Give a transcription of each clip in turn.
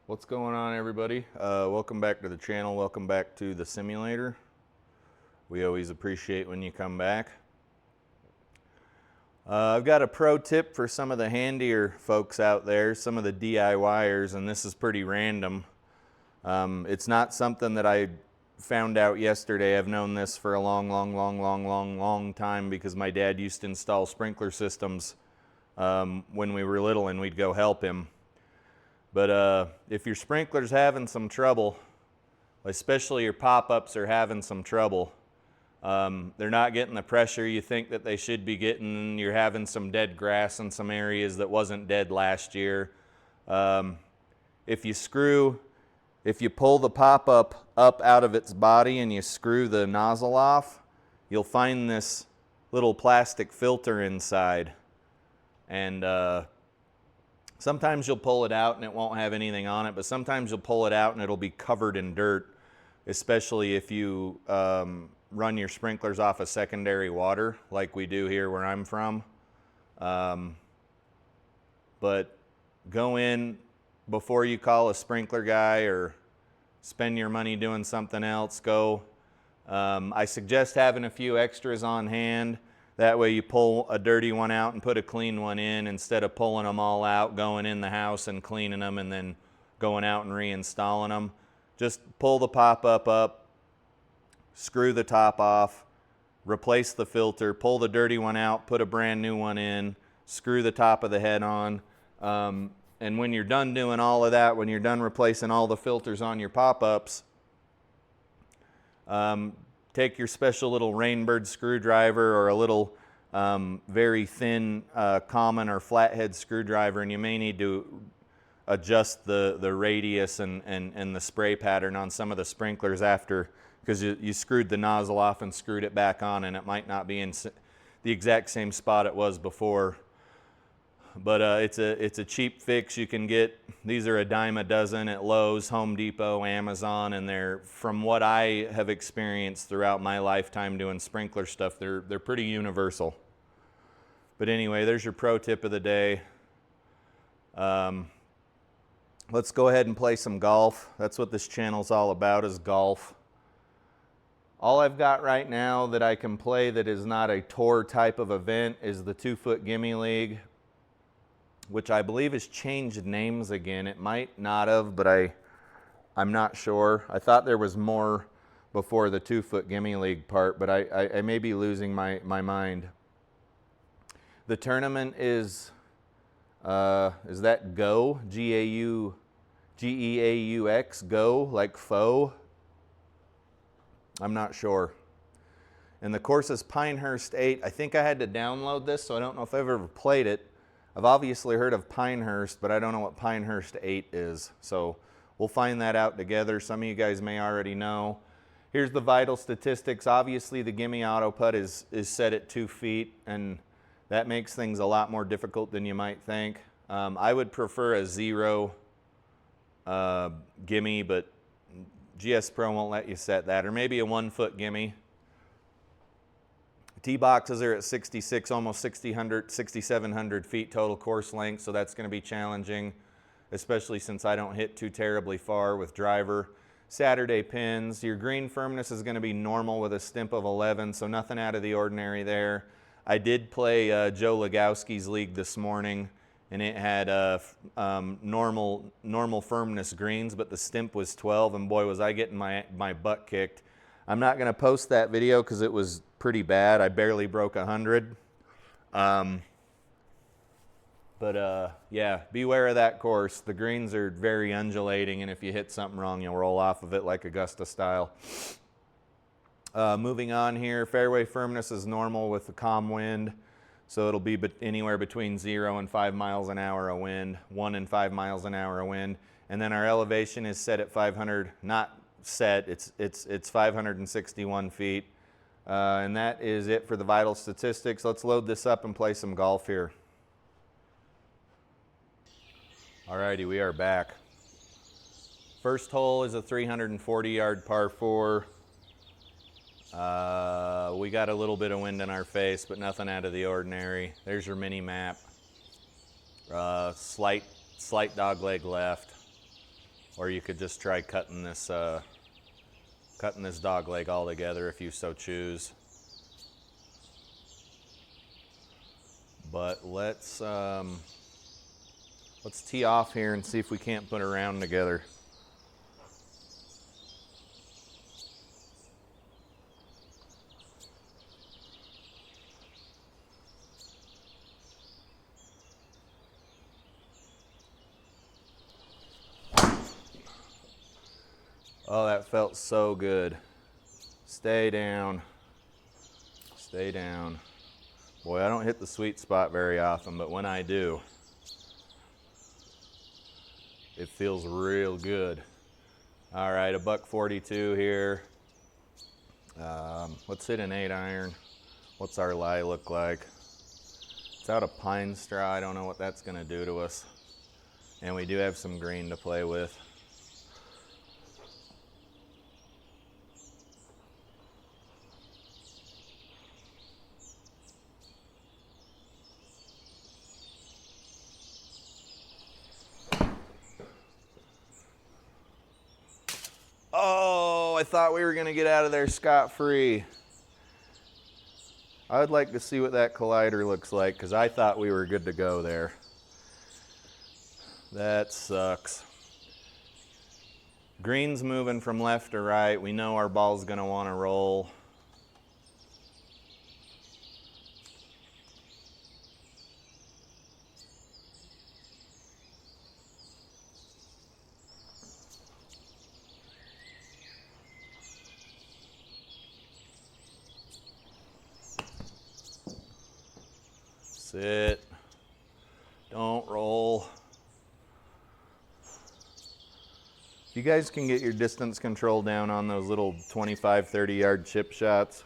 What's going on, everybody? Welcome back to the channel. Welcome back to the simulator. We always appreciate when you come back. I've got a pro tip for some of the handier folks out there, some of the DIYers, and this is pretty random. It's not something that I found out yesterday. I've known this for a long time because my dad used to install sprinkler systems when we were little and we'd go help him. But if your sprinkler's having some trouble, especially your pop-ups are having some trouble, they're not getting the pressure you think that they should be getting, you're having some dead grass in some areas that wasn't dead last year. If you pull the pop-up up out of its body and you screw the nozzle off, you'll find this little plastic filter inside. And sometimes you'll pull it out and it won't have anything on it, but sometimes you'll pull it out and it'll be covered in dirt, especially if you run your sprinklers off of secondary water like we do here where I'm from. But go in before you call a sprinkler guy or spend your money doing something else. I suggest having a few extras on hand. That way you pull a dirty one out and put a clean one in instead of pulling them all out, going in the house and cleaning them and then going out and reinstalling them. Just pull the pop-up up, screw the top off, replace the filter, pull the dirty one out, put a brand new one in, screw the top of the head on. And when you're done doing all of that, when you're done replacing all the filters on your pop-ups, take your special little Rainbird screwdriver or a little very thin common or flathead screwdriver, and you may need to adjust the radius and the spray pattern on some of the sprinklers after, because you screwed the nozzle off and screwed it back on and it might not be in the exact same spot it was before. But it's a cheap fix you can get. These are a dime a dozen at Lowe's, Home Depot, Amazon, and they're, from what I have experienced throughout my lifetime doing sprinkler stuff, they're pretty universal. But anyway, there's your pro tip of the day. Let's go ahead and play some golf. That's what this channel's all about, is golf. All I've got right now that I can play that is not a tour type of event is the 2-foot Gimme League, which I believe has changed names again. It might not have, but I'm not sure. I thought there was more before the 2-foot Gimme League part, but I may be losing my mind. The tournament is that Geaux? G-E-A-U-X, Geaux, like faux? I'm not sure. And the course is Pinehurst 8. I think I had to download this, so I don't know if I've ever played it. I've obviously heard of Pinehurst, but I don't know what Pinehurst 8 is. So we'll find that out together. Some of you guys may already know. Here's the vital statistics. Obviously the Gimme Auto Putt is set at 2 feet, and that makes things a lot more difficult than you might think. I would prefer a 0 Gimme, but GS Pro won't let you set that, or maybe a 1-foot Gimme. Tee boxes are at 66, almost 6,700 feet total course length, so that's going to be challenging, especially since I don't hit too terribly far with driver. Saturday pins, your green firmness is going to be normal with a stimp of 11, so nothing out of the ordinary there. I did play Joe Legowski's league this morning, and it had normal firmness greens, but the stimp was 12, and boy was I getting my butt kicked. I'm not going to post that video because it was pretty bad. I barely broke 100. Yeah, beware of that course. The greens are very undulating, and if you hit something wrong, you'll roll off of it like Augusta style. Moving on here, fairway firmness is normal with the calm wind, so it'll be anywhere between 0 and 5 miles an hour of wind, 1 and 5 miles an hour of wind. And then our elevation is set at 500, not set, it's 561 feet. And that is it for the vital statistics. Let's load this up and play some golf here. Alrighty, we are back. First hole is a 340-yard par 4. We got a little bit of wind in our face, but nothing out of the ordinary. There's your mini map. Slight dogleg left. or you could just try cutting this dog leg all together if you so choose. But let's tee off here and see if we can't put a round together. Oh, that felt so good. Stay down. Stay down. Boy, I don't hit the sweet spot very often, but when I do, it feels real good. All right, a $142 here. Let's hit an 8-iron. What's our lie look like? It's out of pine straw. I don't know what that's gonna do to us. And we do have some green to play with. Oh, I thought we were gonna get out of there scot-free. I would like to see what that collider looks like, because I thought we were good to go there. That sucks. Green's moving from left to right. We know our ball's gonna wanna roll. Sit. Don't roll. If you guys can get your distance control down on those little 25, 30-yard chip shots,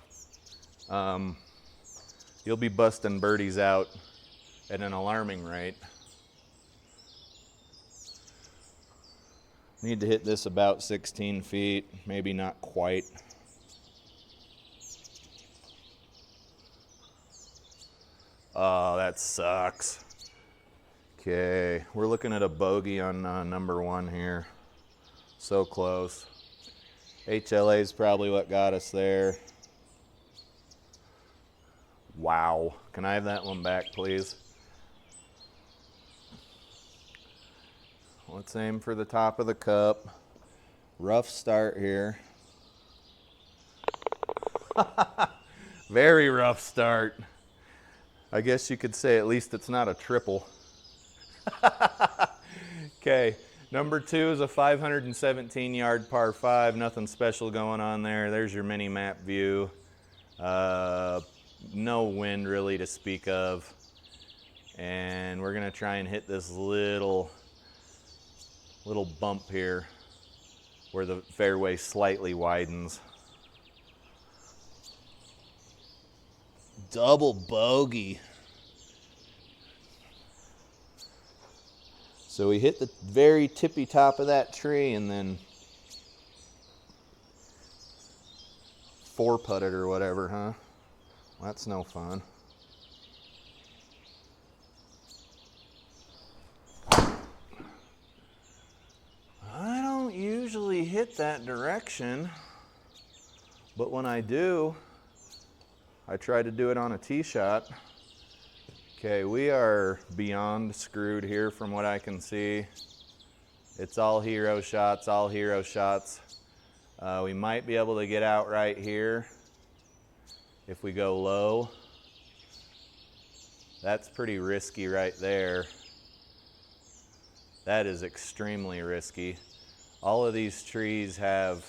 you'll be busting birdies out at an alarming rate. Need to hit this about 16 feet, maybe not quite. Oh, that sucks. Okay, we're looking at a bogey on number 1 here. So close. HLA is probably what got us there. Wow. Can I have that one back, please? Let's aim for the top of the cup. Rough start here. Very rough start. I guess you could say at least it's not a triple. Okay, number 2 is a 517-yard par 5. Nothing special going on there. There's your mini map view. No wind really to speak of. And we're gonna try and hit this little bump here where the fairway slightly widens. Double bogey. So we hit the very tippy top of that tree and then 4-putted or whatever, huh? That's no fun. I don't usually hit that direction, but when I do, I try to do it on a tee shot. Okay, we are beyond screwed here from what I can see. It's all hero shots, all hero shots. We might be able to get out right here if we go low. That's pretty risky right there. That is extremely risky. All of these trees have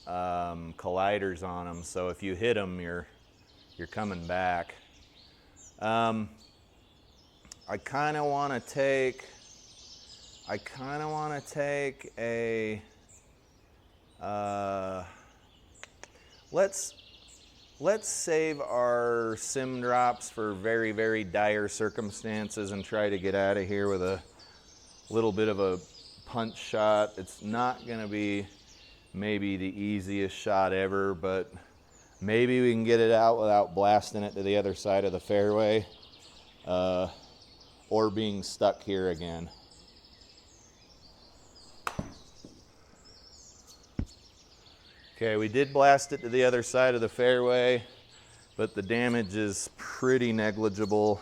colliders on them, so if you hit them, you're coming back. I kind of want to take a let's save our sim drops for very, very dire circumstances and try to get out of here with a little bit of a punch shot. It's not going to be maybe the easiest shot ever, but maybe we can get it out without blasting it to the other side of the fairway, or being stuck here again. Okay, we did blast it to the other side of the fairway, but the damage is pretty negligible.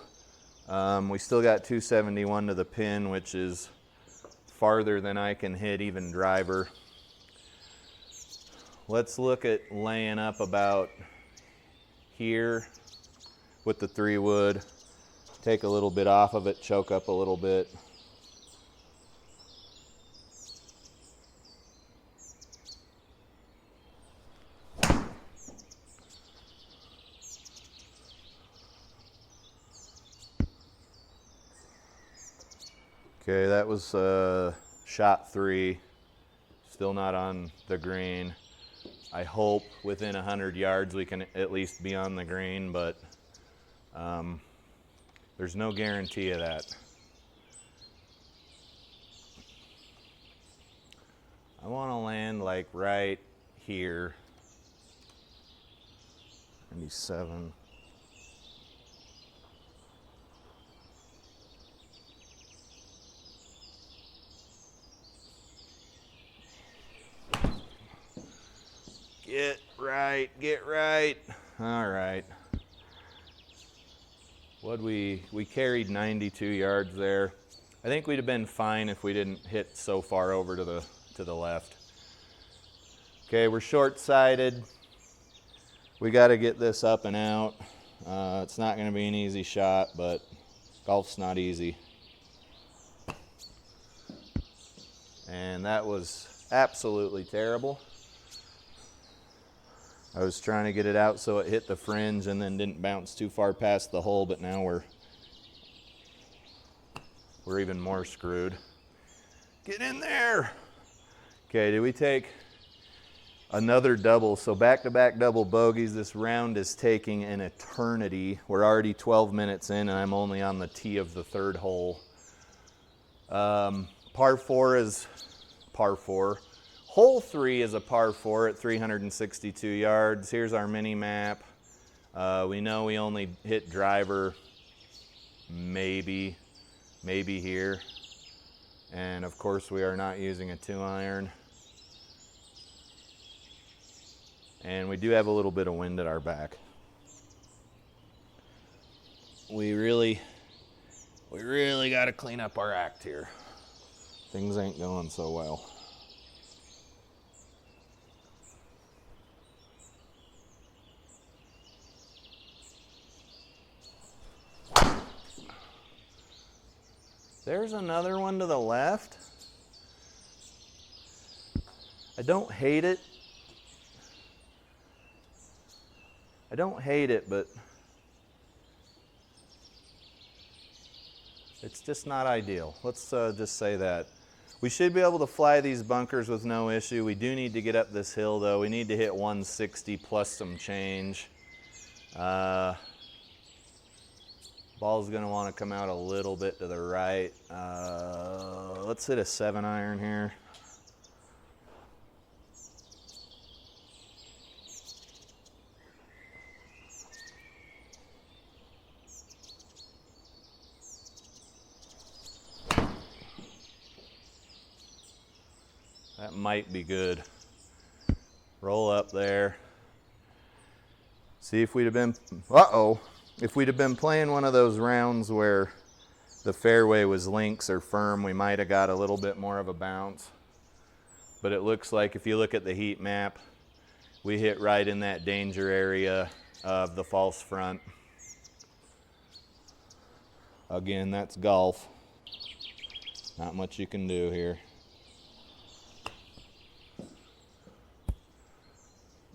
We still got 271 to the pin, which is farther than I can hit even driver. Let's look at laying up about here with the 3-wood. Take a little bit off of it, choke up a little bit. Okay, that was shot 3, still not on the green. I hope within 100 yards we can at least be on the green, but there's no guarantee of that. I want to land like right here. 97. Get right. All right. We carried 92 yards there. I think we'd have been fine if we didn't hit so far over to the left. Okay, we're short-sighted. We got to get this up and out. It's not going to be an easy shot, but golf's not easy. And that was absolutely terrible. I was trying to get it out so it hit the fringe and then didn't bounce too far past the hole, but now we're even more screwed. Get in there. Okay, did we take another double? So back-to-back double bogeys. This round is taking an eternity. We're already 12 minutes in and I'm only on the tee of the 3rd hole. Par 4 is par 4. Hole 3 is a par 4 at 362 yards. Here's our mini map. We know we only hit driver maybe here. And of course we are not using a 2-iron. And we do have a little bit of wind at our back. We really got to clean up our act here. Things ain't going so well. There's another one to the left. I don't hate it. But it's just not ideal. Let's just say that. We should be able to fly these bunkers with no issue. We do need to get up this hill though. We need to hit 160 plus some change. Ball's gonna want to come out a little bit to the right. Let's hit a 7-iron here. That might be good. Roll up there. See if we'd have been, if we'd have been playing one of those rounds where the fairway was links or firm, we might have got a little bit more of a bounce. But it looks like if you look at the heat map, we hit right in that danger area of the false front. Again, that's golf. Not much you can do here.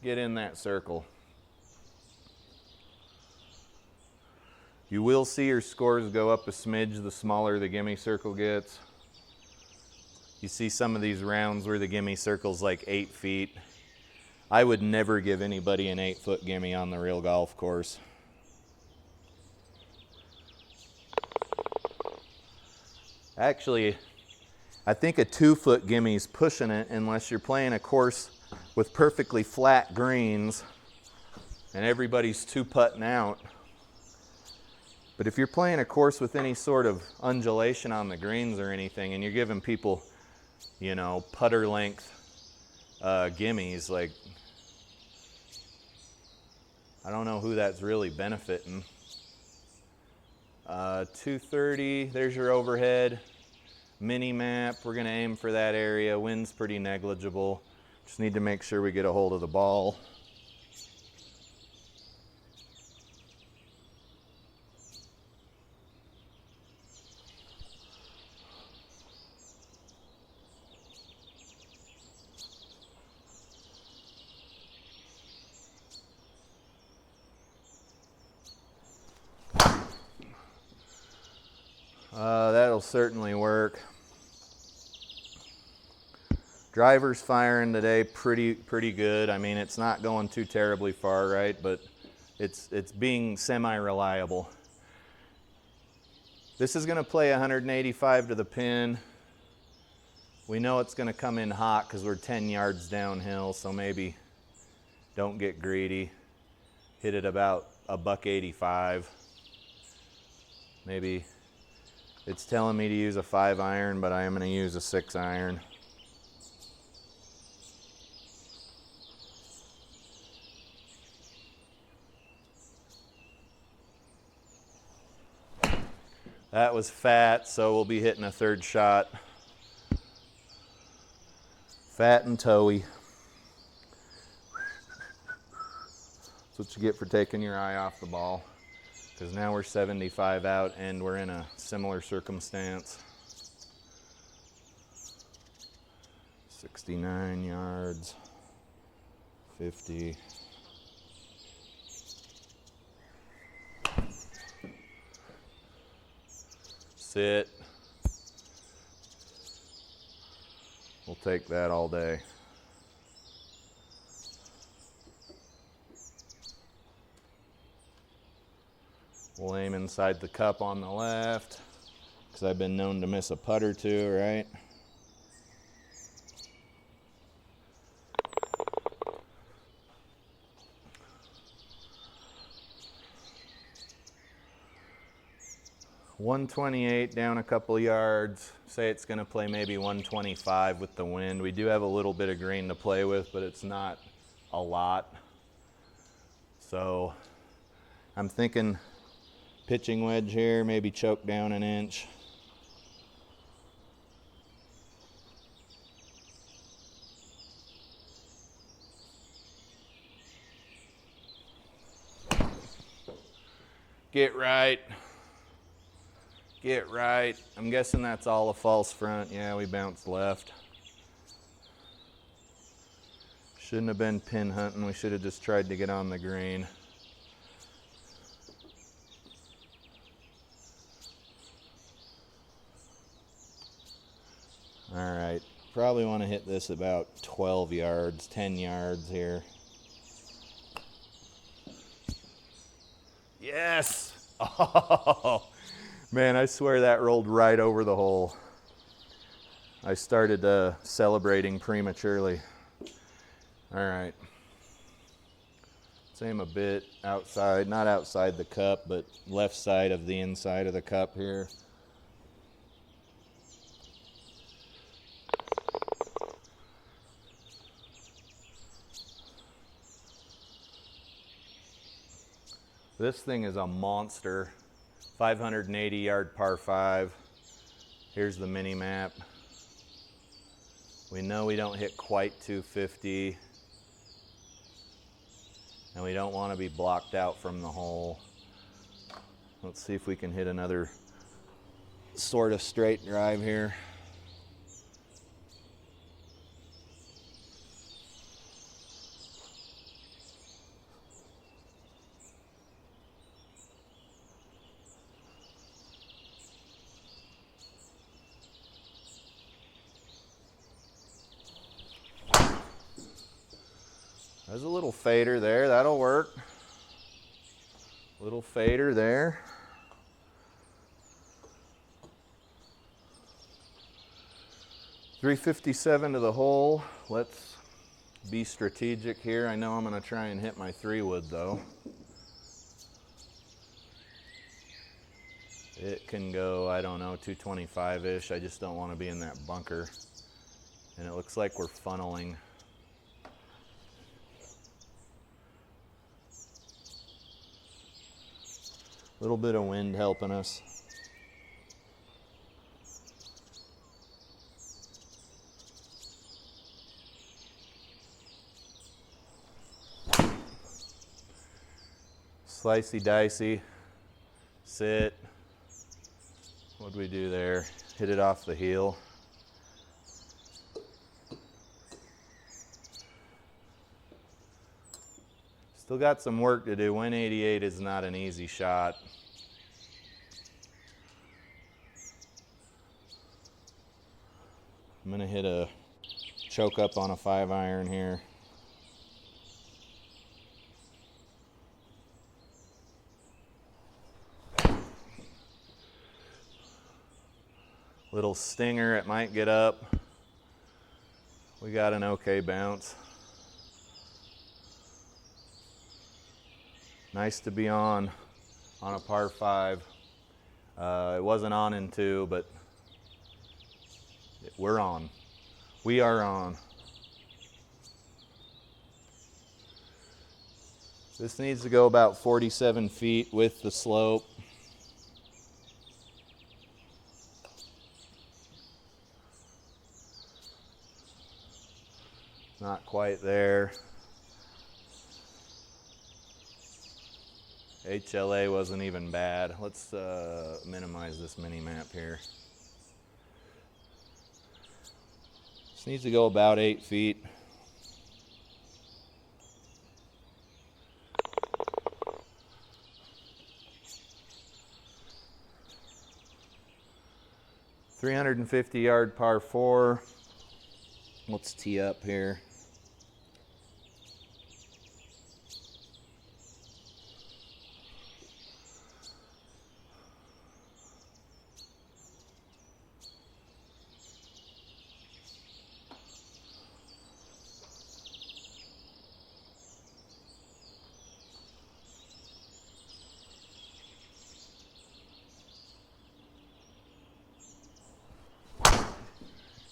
Get in that circle. You will see your scores go up a smidge the smaller the gimme circle gets. You see some of these rounds where the gimme circle's like 8 feet. I would never give anybody an 8-foot gimme on the real golf course. Actually, I think a 2-foot gimme's pushing it unless you're playing a course with perfectly flat greens and everybody's 2-putting out. But if you're playing a course with any sort of undulation on the greens or anything and you're giving people, you know, putter length gimmies, like I don't know who that's really benefiting. 230, there's your overhead. Mini map, we're gonna aim for that area. Wind's pretty negligible. Just need to make sure we get a hold of the ball. That'll certainly work. Driver's firing today pretty good. I mean, it's not going too terribly far, right? But it's being semi-reliable. This is gonna play 185 to the pin. We know it's gonna come in hot because we're 10 yards downhill, so maybe don't get greedy. Hit it about a $1.85. Maybe. It's telling me to use a 5 iron, but I am going to use a 6 iron. That was fat, so we'll be hitting a third shot. Fat and towy. That's what you get for taking your eye off the ball. Because now we're 75 out and we're in a similar circumstance. 69 yards, 50. Sit. We'll take that all day. We'll aim inside the cup on the left, because I've been known to miss a putt or two, right? $128 down a couple yards. Say it's gonna play maybe 125 with the wind. We do have a little bit of green to play with, but it's not a lot. So I'm thinking pitching wedge here, maybe choke down an inch. Get right. Get right. I'm guessing that's all a false front. Yeah, we bounced left. Shouldn't have been pin hunting. We should have just tried to get on the green. All right, probably want to hit this about 12 yards, 10 yards here. Yes! Oh, man, I swear that rolled right over the hole. I started celebrating prematurely. All right. Let's aim a bit outside, not outside the cup, but left side of the inside of the cup here. This thing is a monster. 580 yard par 5. Here's the mini map. We know we don't hit quite 250. And we don't want to be blocked out from the hole. Let's see if we can hit another sort of straight drive here. There's a little fader there, that'll work. Little fader there. .357 to the hole. Let's be strategic here. I know I'm gonna try and hit my 3-wood though. It can go, I don't know, 225-ish. I just don't want to be in that bunker. And it looks like we're funneling. Little bit of wind helping us. Slicey dicey, sit. What'd we do there? Hit it off the heel. Still got some work to do. 188 is not an easy shot. I'm gonna hit a choke up on a 5-iron here. Little stinger, it might get up. We got an okay bounce. Nice to be on a par 5. It wasn't on in 2, but we're on. We are on. This needs to go about 47 feet with the slope. Not quite there. HLA wasn't even bad. Let's minimize this mini map here. This needs to go about 8 feet. .350-yard par 4. Let's tee up here.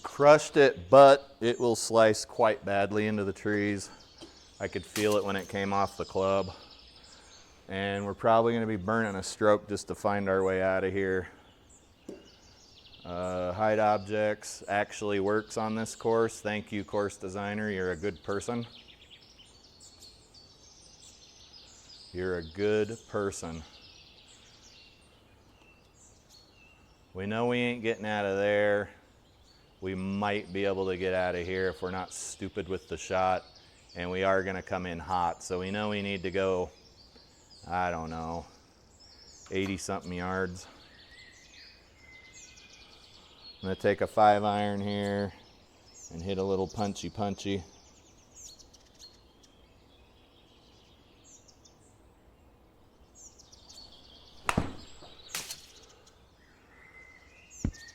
Crushed it, but it will slice quite badly into the trees. I could feel it when it came off the club. And we're probably going to be burning a stroke just to find our way out of here. Hide objects actually works on this course. Thank you, course designer. You're a good person. You're a good person. We know we ain't getting out of there. We might be able to get out of here if we're not stupid with the shot, and we are gonna come in hot. So we know we need to go, I don't know, 80-something yards. I'm gonna take a 5-iron here and hit a little punchy.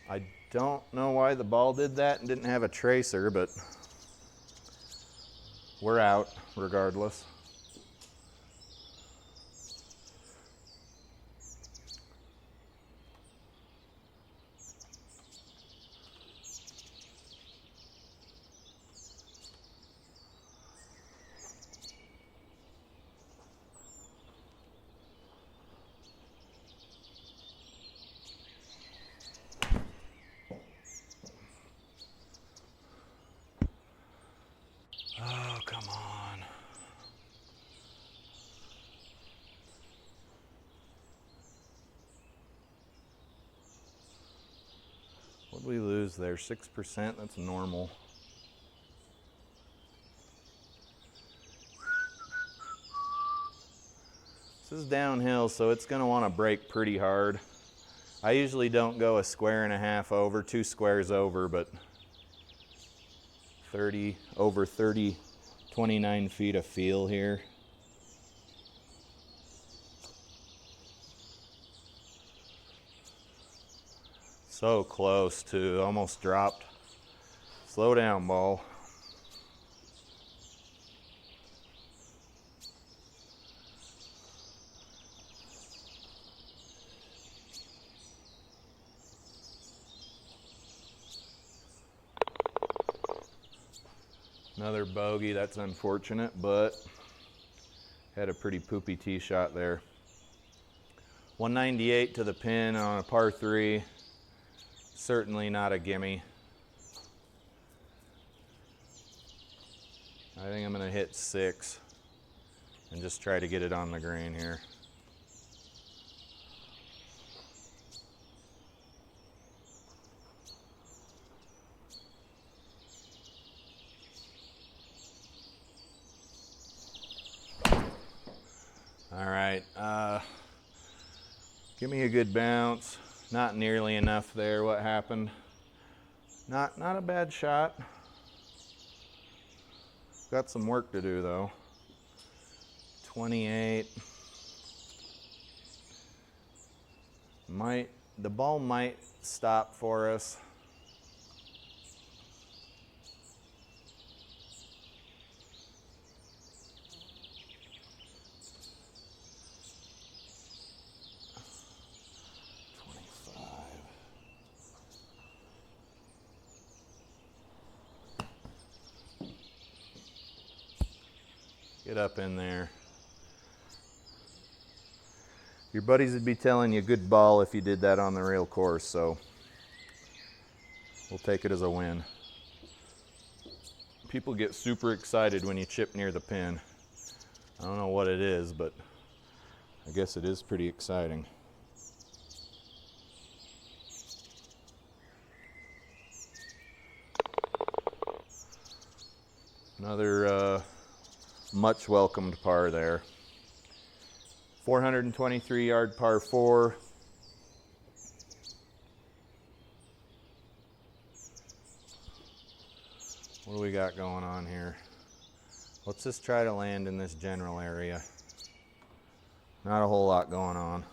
I don't know why the ball did that and didn't have a tracer, but we're out regardless. Oh, come on. What'd we lose there? 6%? That's normal. This is downhill, so it's going to want to brake pretty hard. I usually don't go 1.5 squares over, 2 squares over, but 29 feet of feel here. So close to, almost dropped. Slow down, ball. Another bogey, that's unfortunate, but had a pretty poopy tee shot there. 198 to the pin on a par 3. Certainly not a gimme. I think I'm going to hit 6 and just try to get it on the green here. All right, give me a good bounce. Not nearly enough there. What happened? Not a bad shot. Got some work to do though. 28. The ball might stop for us. Get up in there. Your buddies would be telling you good ball if you did that on the real course, so we'll take it as a win. People get super excited when you chip near the pin. I don't know what it is, but I guess it is pretty exciting. Another much welcomed par there. 423 yard par 4. What do we got going on here? Let's just try to land in this general area. Not a whole lot going on.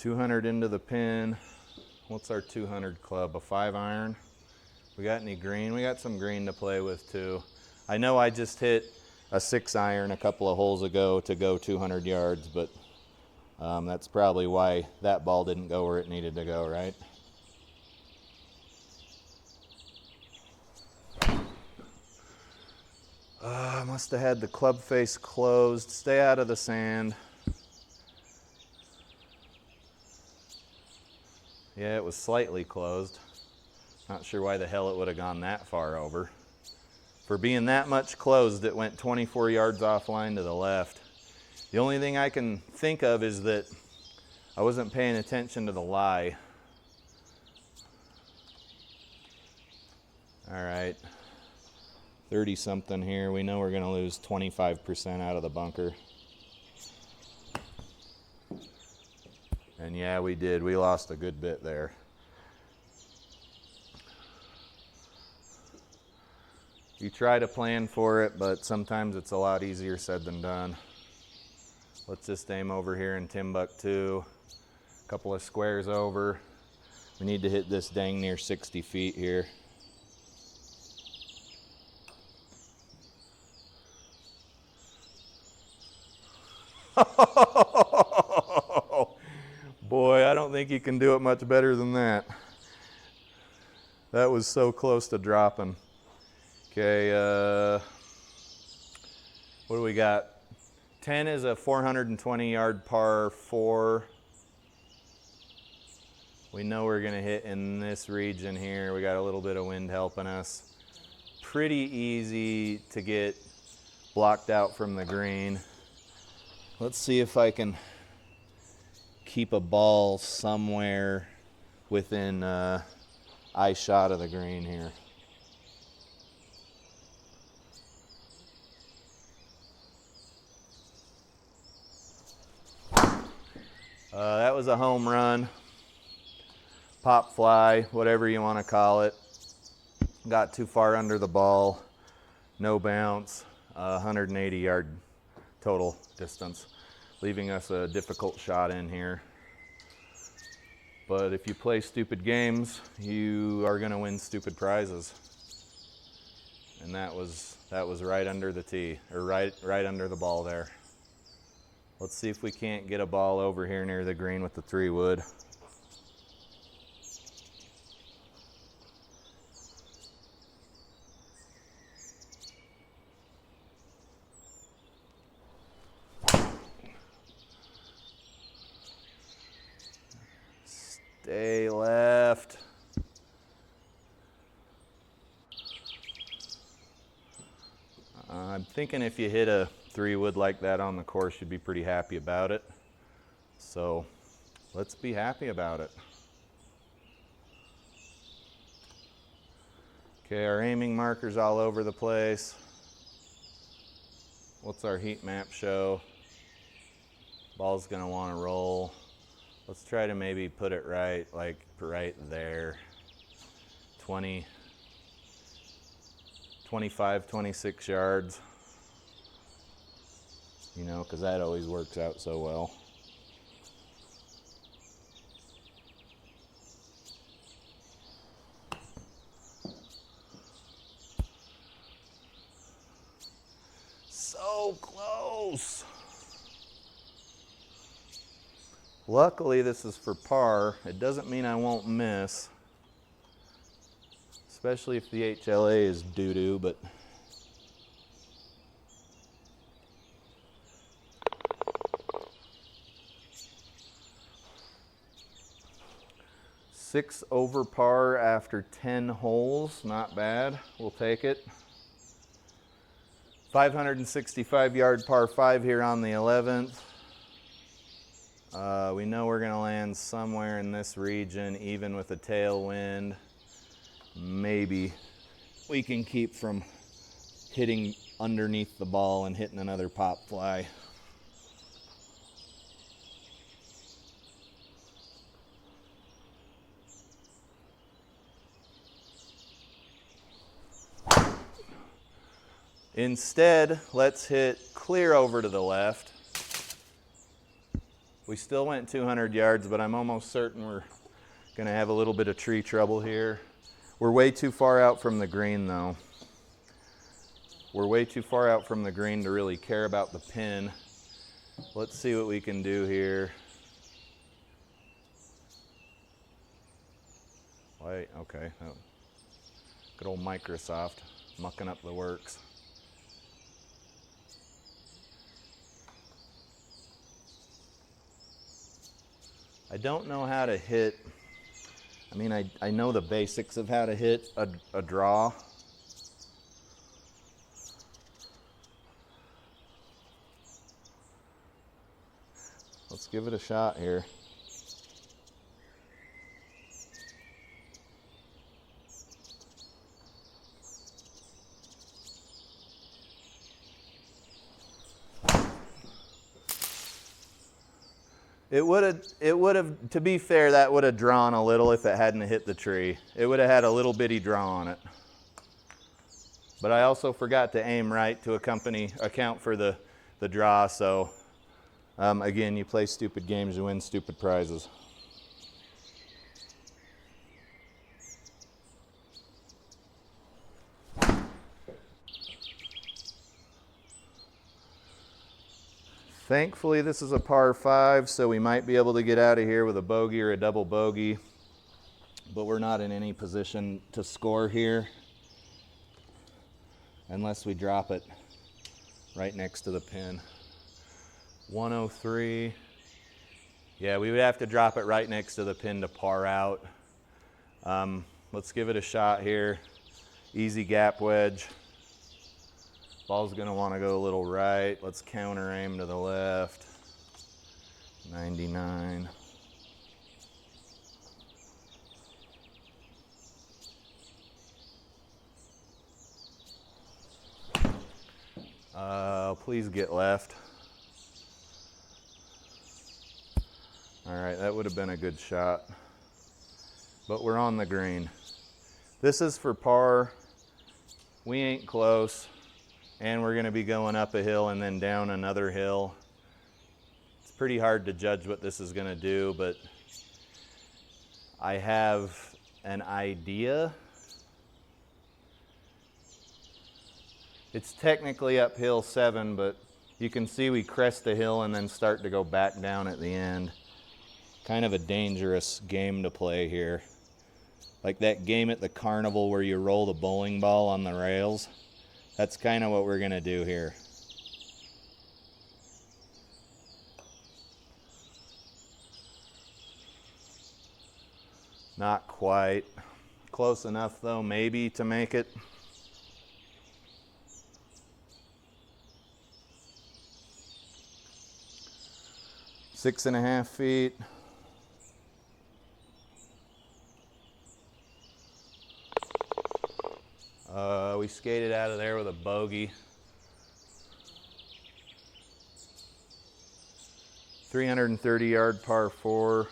.200 into the pin. What's our 200 club? A 5-iron? We got any green? We got some green to play with too. I know I just hit a 6-iron a couple of holes ago to go 200 yards, but that's probably why that ball didn't go where it needed to go, right? I must have had the club face closed. Stay out of the sand. Yeah, it was slightly closed. Not sure why the hell it would have gone that far over. For being that much closed, it went 24 yards offline to the left. The only thing I can think of is that I wasn't paying attention to the lie. All right, 30 something here. We know we're gonna lose 25% out of the bunker. And yeah, we did. We lost a good bit there. You try to plan for it, but sometimes it's a lot easier said than done. Let's just aim over here in Timbuktu. A couple of squares over. We need to hit this dang near 60 feet here. Boy, I don't think you can do it much better than that. That was so close to dropping. Okay, what do we got? 10 is a 420 yard par 4. We know we're gonna hit in this region here. We got a little bit of wind helping us. Pretty easy to get blocked out from the green. Let's see if I can keep a ball somewhere within eye shot of the green here. That was a home run, pop fly, whatever you want to call it. Got too far under the ball, no bounce, 180 yard total distance, leaving us a difficult shot in here. But if you play stupid games, you are going to win stupid prizes. And that was right under the tee, or right under the ball there. Let's see if we can't get a ball over here near the green with the 3-wood. Stay left. I'm thinking if you hit a 3-wood like that on the course, you'd be pretty happy about it. So let's be happy about it. Okay, our aiming marker's all over the place. What's our heat map show? Ball's gonna wanna roll. Let's try to maybe put it right, like right there. 20, 25, 26 yards. You know, because that always works out so well. So close. Luckily, this is for par. It doesn't mean I won't miss, especially if the HLA is doo-doo, but six over par after 10 holes, not bad. We'll take it. 565-yard par 5 here on the 11th. We know we're going to land somewhere in this region, even with a tailwind. Maybe we can keep from hitting underneath the ball and hitting another pop fly. Instead, let's hit clear over to the left. We still went 200 yards, but I'm almost certain we're going to have a little bit of tree trouble here. We're way too far out from the green, though. We're way too far out from the green to really care about the pin. Let's see what we can do here. Wait, okay. Oh. Good old Microsoft mucking up the works. I don't know how to hit, I mean, I know the basics of how to hit a draw. Let's give it a shot here. It would have, to be fair, that would have drawn a little if it hadn't hit the tree. It would have had a little bitty draw on it. But I also forgot to aim right to account for the draw, so again, you play stupid games, you win stupid prizes. Thankfully, this is a par 5, so we might be able to get out of here with a bogey or a double bogey, but we're not in any position to score here unless we drop it right next to the pin. 103. Yeah, we would have to drop it right next to the pin to par out. Let's give it a shot here. Easy gap wedge. Ball's gonna wanna go a little right. Let's counter aim to the left. 99. Please get left. All right, that would have been a good shot. But we're on the green. This is for par. We ain't close. And we're gonna be going up a hill and then down another hill. It's pretty hard to judge what this is gonna do, but I have an idea. It's technically uphill 7, but you can see we crest the hill and then start to go back down at the end. Kind of a dangerous game to play here. Like that game at the carnival where you roll the bowling ball on the rails. That's kind of what we're gonna do here. Not quite. Close enough though, maybe, to make it. Six and a half feet. We skated out of there with a bogey. 330-yard par 4.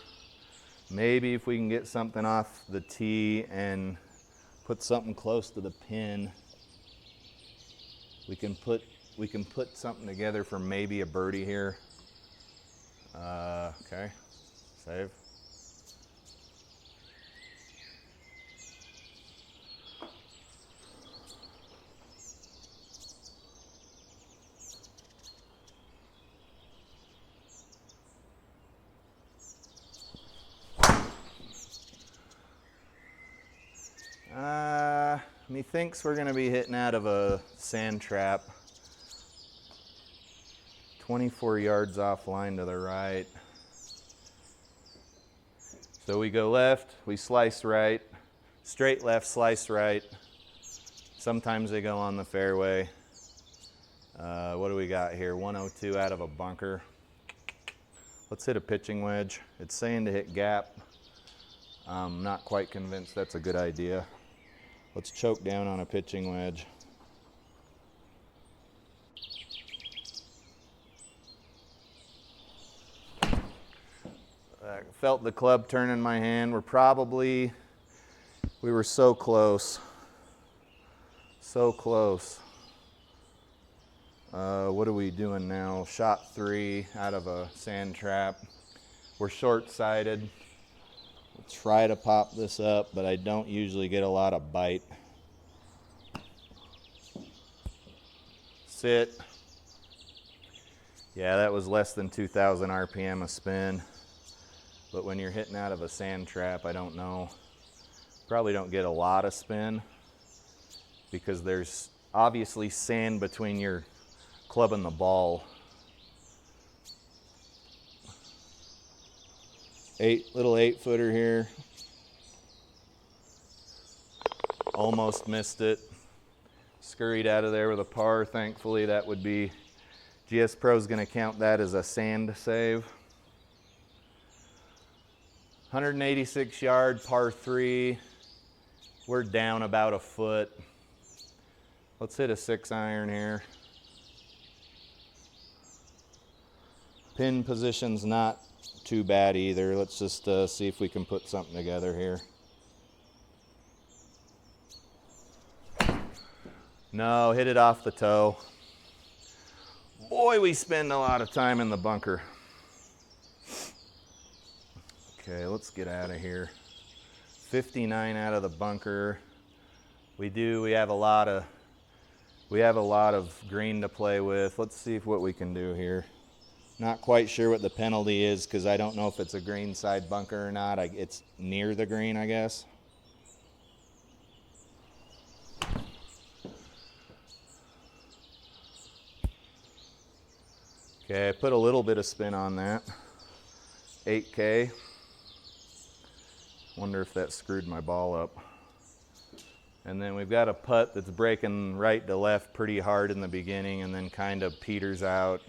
Maybe if we can get something off the tee and put something close to the pin, we can put something together for maybe a birdie here. Okay, save. Methinks we're going to be hitting out of a sand trap. 24 yards offline to the right. So we go left, we slice right, straight left, slice right. Sometimes they go on the fairway. What do we got here? 102 out of a bunker. Let's hit a pitching wedge. It's saying to hit gap. I'm not quite convinced that's a good idea. Let's choke down on a pitching wedge. I felt the club turn in my hand. We were so close. So close. What are we doing now? Shot 3 out of a sand trap. We're short-sighted. We'll try to pop this up, but I don't usually get a lot of bite. Sit. Yeah, that was less than 2,000 RPM a spin. But when you're hitting out of a sand trap, I don't know. Probably don't get a lot of spin because there's obviously sand between your club and the ball. Little 8-footer here. Almost missed it. Scurried out of there with a par. Thankfully, that would be, GS Pro's going to count that as a sand save. 186 yard, par 3. We're down about a foot. Let's hit a 6-iron here. Pin position's not too bad either. Let's just see if we can put something together here. No, hit it off the toe. Boy, we spend a lot of time in the bunker. Okay, let's get out of here. 59 out of the bunker. We have a lot of green to play with. Let's see what we can do here. Not quite sure what the penalty is because I don't know if it's a green side bunker or not. It's near the green, I guess. Okay, I put a little bit of spin on that. 8K. Wonder if that screwed my ball up. And then we've got a putt that's breaking right to left pretty hard in the beginning and then kind of peters out.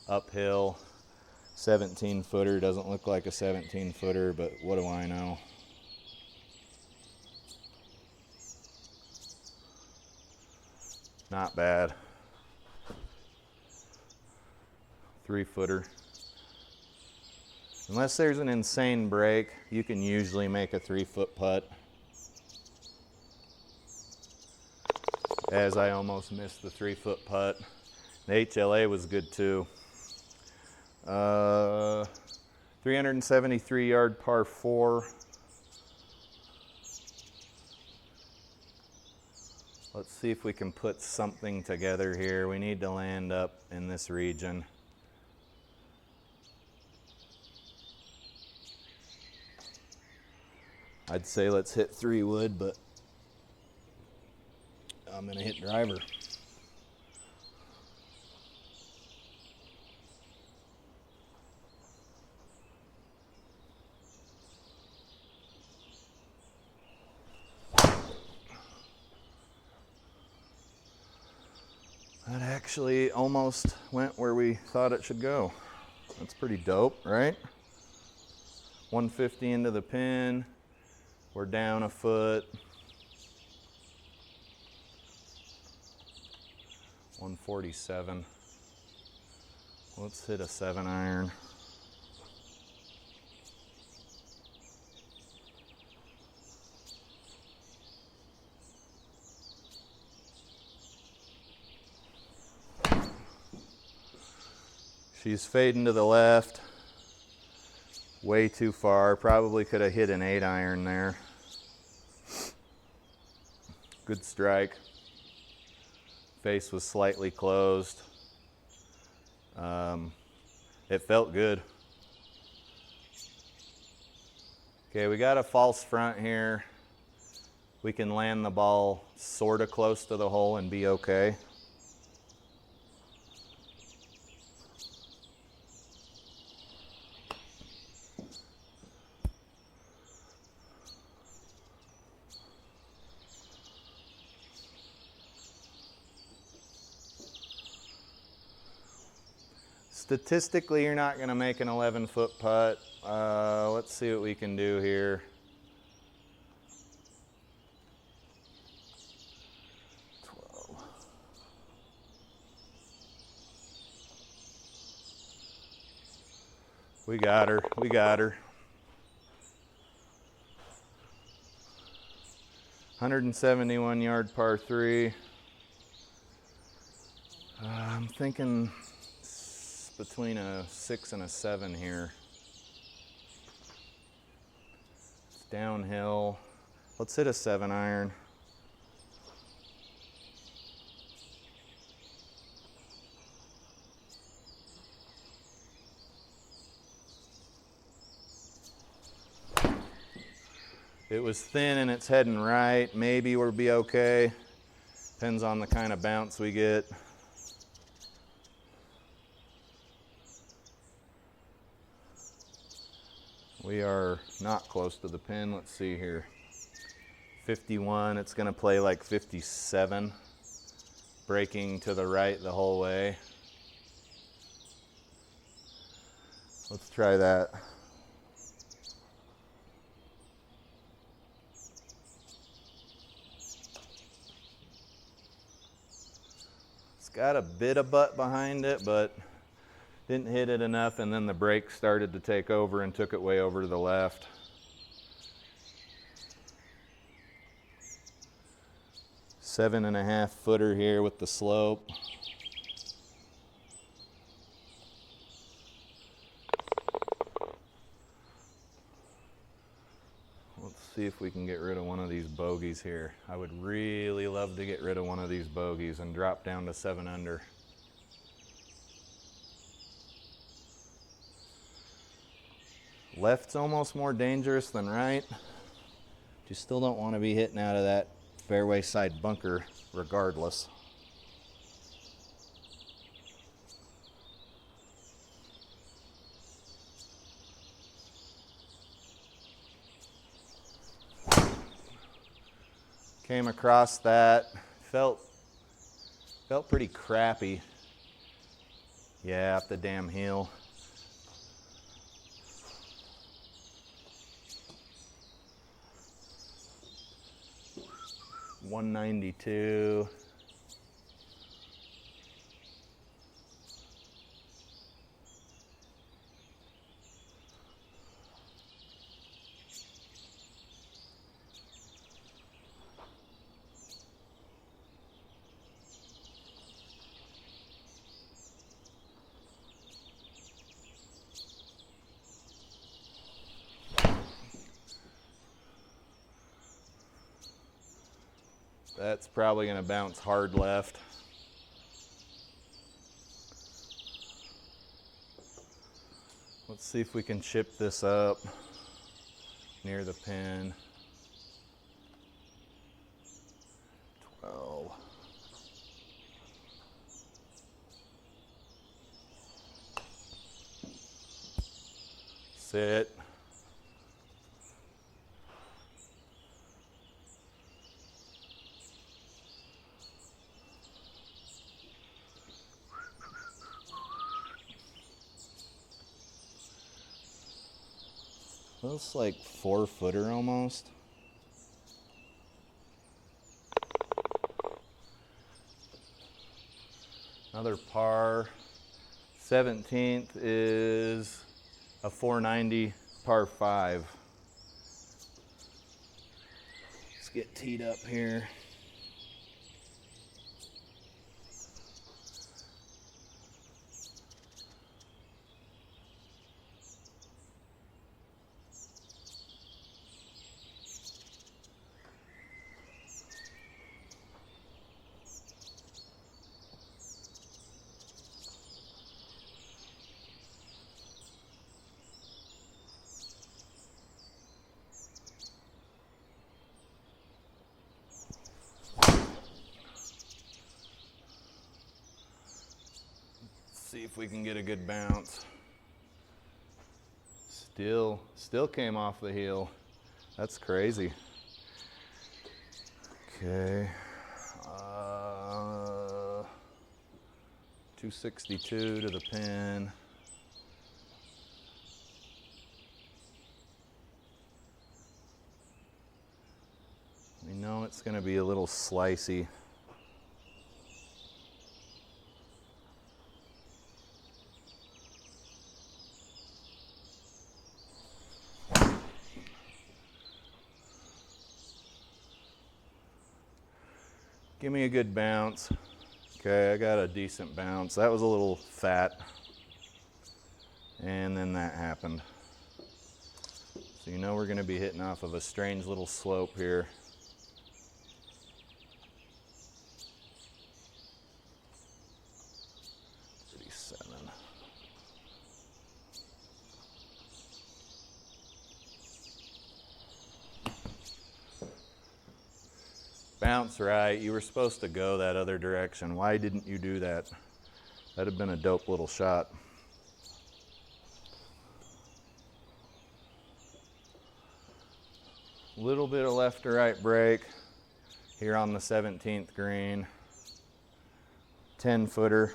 Uphill, 17-footer. Doesn't look like a 17-footer, but what do I know? Not bad. 3-footer. Unless there's an insane break, you can usually make a 3-foot putt. As I almost missed the 3-foot putt. The HLA was good too. 373 yard par 4. Let's see if we can put something together here. We need to land up in this region. I'd say let's hit 3 wood, but I'm gonna hit driver. That actually almost went where we thought it should go. That's pretty dope, right? 150 into the pin. We're down a foot. 147. Let's hit a 7-iron. She's fading to the left. Way too far. Probably could have hit an 8-iron there. Good strike. Face was slightly closed. It felt good. Okay, we got a false front here. We can land the ball sort of close to the hole and be okay. Statistically, you're not going to make an 11-foot putt. Let's see what we can do here. We got her. We got her. 171-yard par 3. I'm thinking between a 6 and a 7 here. It's downhill. Let's hit a 7-iron. It was thin and it's heading right. Maybe we'll be okay. Depends on the kind of bounce we get. We are not close to the pin. Let's see here. 51, it's gonna play like 57. Braking to the right the whole way. Let's try that. It's got a bit of butt behind it, but didn't hit it enough, and then the brake started to take over and took it way over to the left. Seven and a half footer here with the slope. Let's see if we can get rid of one of these bogeys here. I would really love to get rid of one of these bogeys and drop down to 7 under. Left's almost more dangerous than right. You still don't want to be hitting out of that fairway side bunker regardless. Came across that, felt pretty crappy. Yeah, up the damn hill. $192. That's probably going to bounce hard left. Let's see if we can chip this up near the pin. 12. Sit. Looks like 4-footer almost. Another par. 17th is a 490 par 5. Let's get teed up here. See if we can get a good bounce. Still came off the heel. That's crazy. Okay. 262 to the pin. We know it's going to be a little slicey. Give me a good bounce. Okay, I got a decent bounce. That was a little fat. And then that happened. So you know we're going to be hitting off of a strange little slope here. Bounce right. You were supposed to go that other direction. Why didn't you do that? That'd have been a dope little shot. Little bit of left to right break here on the 17th green. 10-footer,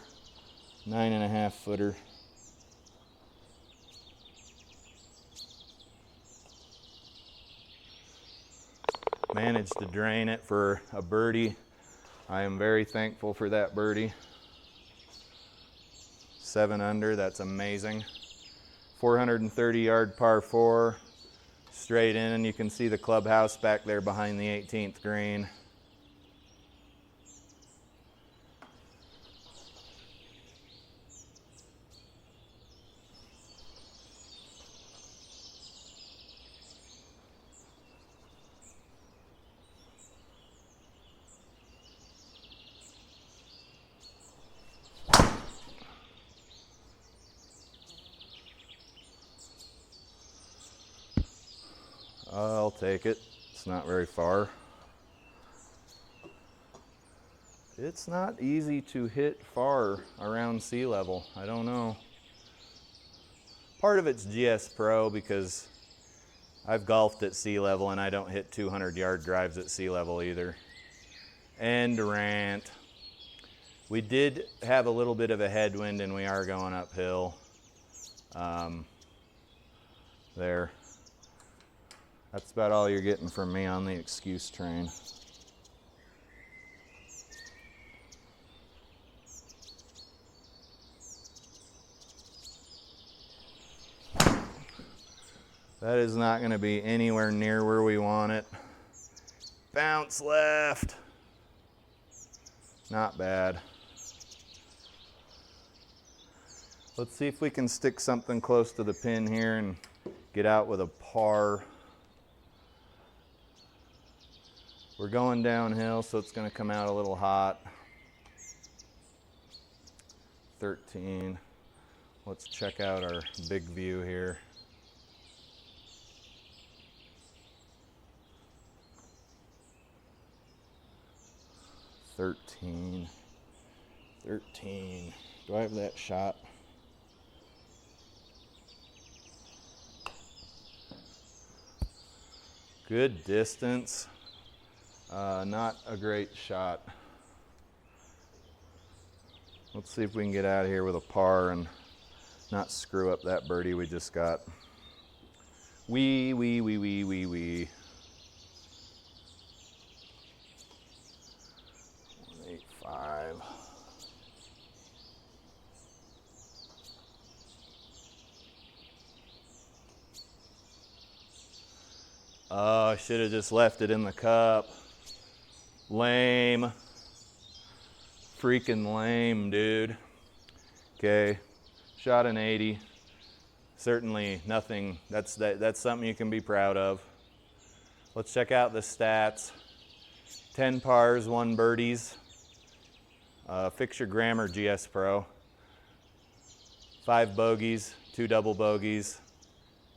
9.5-footer. Managed to drain it for a birdie. I am very thankful for that birdie. 7 under, that's amazing. 430-yard par 4, straight in, and you can see the clubhouse back there behind the 18th green. I'll take it. It's not very far. It's not easy to hit far around sea level. I don't know. Part of it's GS Pro because I've golfed at sea level and I don't hit 200-yard drives at sea level either. And Durant. We did have a little bit of a headwind and we are going uphill. There. That's about all you're getting from me on the excuse train. That is not going to be anywhere near where we want it. Bounce left. Not bad. Let's see if we can stick something close to the pin here and get out with a par. We're going downhill, so it's going to come out a little hot. 13. Let's check out our big view here. Thirteen. Do I have that shot? Good distance. Not a great shot. Let's see if we can get out of here with a par and not screw up that birdie we just got. Wee. 185. Oh, I should have just left it in the cup. Lame. Freaking lame, dude. Okay, shot an 80. Certainly nothing, that's something you can be proud of. Let's check out the stats. 10 pars, 1 birdies. Fix your grammar, GS Pro. 5 bogeys, 2 double bogeys.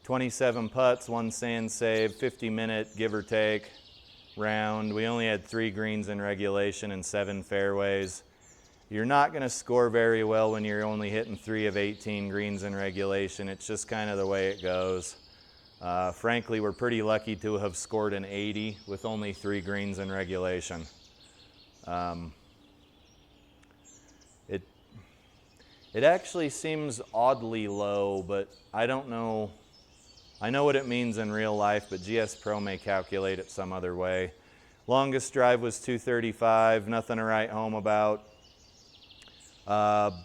27 putts, 1 sand save, 50-minute give or take round. We only had 3 greens in regulation and 7 fairways. You're not going to score very well when you're only hitting 3 of 18 greens in regulation. It's just kind of the way it goes. Frankly, we're pretty lucky to have scored an 80 with only 3 greens in regulation. It actually seems oddly low, but I don't know. I know what it means in real life, but GS Pro may calculate it some other way. Longest drive was 235, nothing to write home about.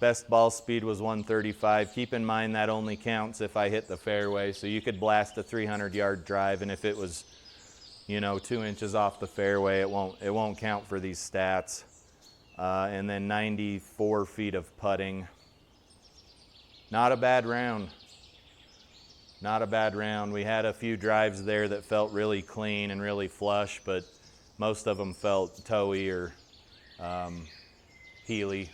Best ball speed was 135. Keep in mind that only counts if I hit the fairway, so you could blast a 300-yard drive, and if it was, you know, 2 inches off the fairway, it won't count for these stats. And then 94 feet of putting. Not a bad round. Not a bad round. We had a few drives there that felt really clean and really flush, but most of them felt toey or heely.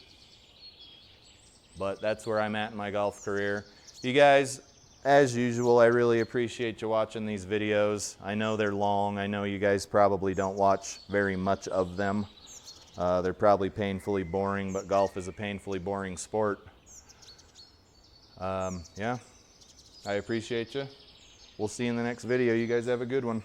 But that's where I'm at in my golf career. You guys, as usual, I really appreciate you watching these videos. I know they're long. I know you guys probably don't watch very much of them. They're probably painfully boring, but golf is a painfully boring sport. Yeah, I appreciate you. We'll see you in the next video. You guys have a good one.